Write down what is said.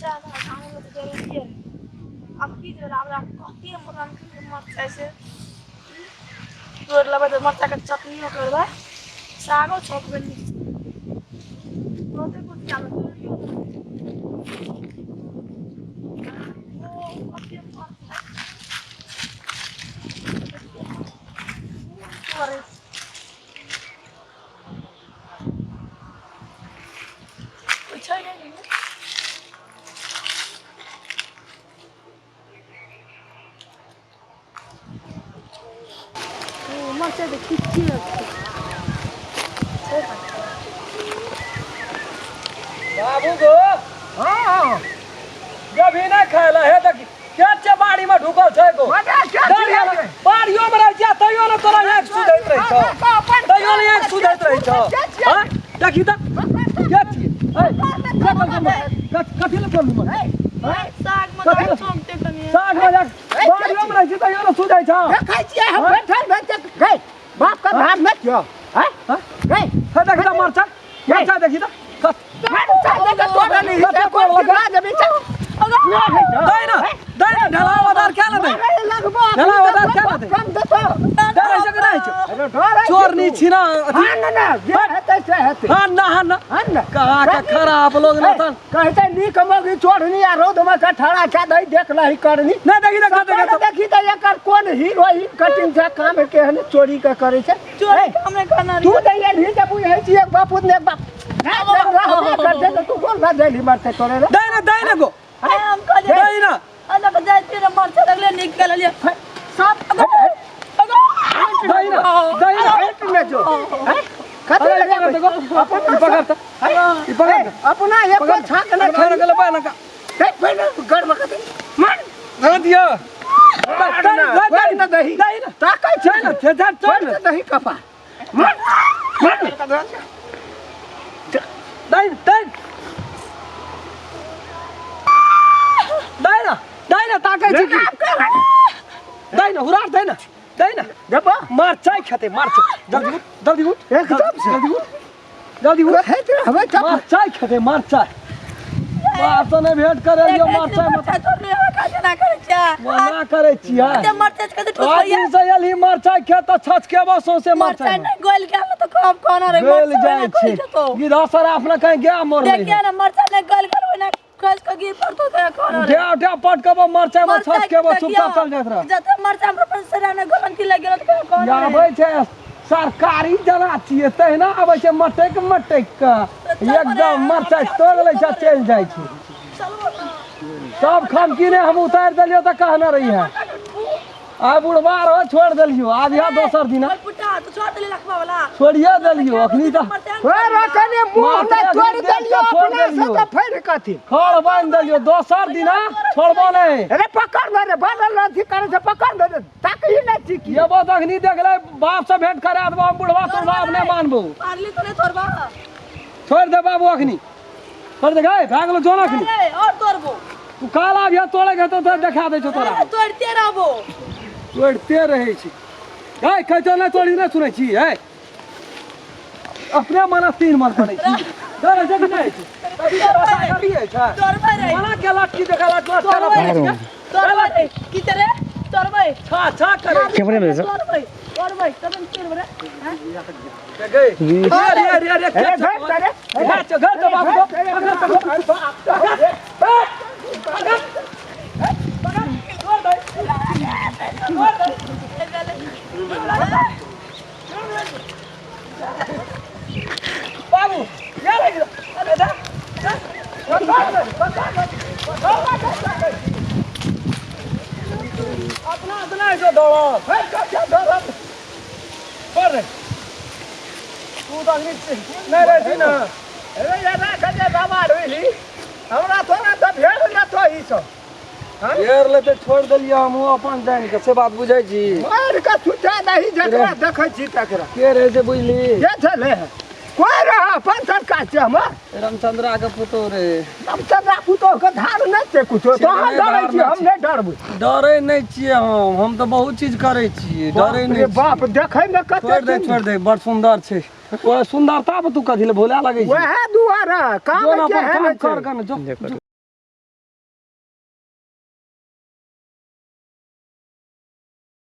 मरचा खाने में तो जरूरी है। अब की जो राम राम कहती है मरचा से तोड़ लबे तो मरचा का चटनी हो करबा सागो छोक बनी बहुते कुछ काम करे कुछ नहीं मरचा तो कितनी लगती बाबू गो हां जब ही ना खाला है त क्या चबाड़ी में ढुकल छै गो बाड़ियो में रह जा तइयो न तोरा एक सुधैत रही छ तइयो न एक सुधैत रही छ हां देखी त क्या छी कथि ल बोलू मैं साग में चमटे तनी साग में बाड़ियो में रह छी तइयो न सुधै छ खाइ छियै हम बैठल गए बाप का भाव मत जो हैं गए है देखी त मरचा देखी त मरचा देख तोड़ नहीं है को लगा जब दैना ढलावदार क्या दे ढलावदार क्या दे कम दे तो डर ऐसे नहीं अरे डर चोर नहीं छी ना हां ना ये हेते से हेते हां ना कहां का खराब लोग ना तन कहते नी कमगी चोरनी आ रोड में का ठड़ा क्या दई देख लही करनी ना देखी त एकर कोन हीरोइन कटिंग से काम केहन चोरी के करे छै चोरी काम नहीं करना तू दैया नहीं जब बुझै छी एक बापू ने बाप कर दे तो तू बोल बा देली मारते तोरे दैना गो हम कह दे दैना अलग जाए तेरे मरचा लगले निकल लिया सब दैना हेट में जो हैं कते लगा देखो अपन पकड़ अपना एक को छाक ना खैर गले बना का देख पहले गड़ में कते मार ना दिया दैना दही दैना ताकै छै ना थे चल दही कपा मार दैना ताकै छी की दैना हुरार दैना देखो मरचाई खेते मरचा जल्दी उठ एकदम से जल्दी उठ है तेरा हमें मरचाई खेते मरचाई बाप तो ने भेंट करे लियो मरचाई मरचा तोड़ ले ना करे छा मना करे छिया ते मरचा के तो ठोक आज से यली मरचाई खेत छछ के बसो से मरचा मरचाई नहीं गोल गेल तो कब कोन रे गोल जाय छी गिरा सर अपना कहीं गया मर देख नहीं के ना मरचा नहीं गोल गेल ना खस के गिर पड़तो तो कोन रे उठा पट के मरचाई में छछ के बस चुपचाप चल जात रह जते मरचा हम अपन सरा ने गलन की लग गेल तो कोन रे आबै छै सरकारी जना छियै तहिना आबै छै मटक का एकदम मरचाई तोड़ ले छै चल जाय छै सब खम किने हम उतार देलियो त कहना रही है आ बुढ़वा रो छोड़ देलियो आज या दोसर दिन पुटा तो छोड़ देले लखवा वाला छोड़िए देलियो अखनी त ओए कने मुंह में तोड़ देलियो अपना से तो फेर कथि खड़ बांध देलियो दोसर दिन छोड़बो नहीं अरे पकड़ मेरे बादल अथी करे से पकड़ दे ताक ही नहीं चिकी ये बात अखनी देख ले बाप से भेंट करा देबो हम बुढ़वा तोर बाप ने मानबो पारली तो नहीं तोड़बा छोड़ दे बाबू अखनी छोड़ दे गए भागलो जोन अखनी और तोड़बो तू काला भी तोड़े के तो देखा दे छो तोरा तोड़ते रहबो तोड़ते रहे छी ए कहतो ना तोड़ी ना सुनै छी ए अपने मना तीन मन पड़ै छी डर जग नहीं छी करिए छ तोड़बे रे मना के लाठी देखला तोड़बे रे की तेरे तोड़बे छा करे कैमरे में से तोड़बे तबन तोड़बे रे गए अरे घर तो बाबू बाबू ये लग अरे दा अपना जो दौड़ो क्या दौड़ो पर तू तो नहीं रहती ना अरे यार कजे दमाड़ होइली हमरा थोड़ा त भेड़ न तो ई सब घेर ले ते छोड़ देलियो हम अपन जान के से बात बुझै छी मार का छुटा दही जकरा देखै छी तकरा के रे से बुझली के चले कोई रहा पंचर का छै हम रामचंद्रा के पुतो रे रामचंद्रा पुतो के धार न छै कुछो तो हम डरै छी हम नहीं डरबै डरै नहीं छियै हम तो बहुत चीज करै छी डरै नहीं बाप देखै में कते छोड़ दे बड़ सुंदर छै ओ सुंदरता पे तू कथि ले भोला लगै छी वह दुआरा काम के है कर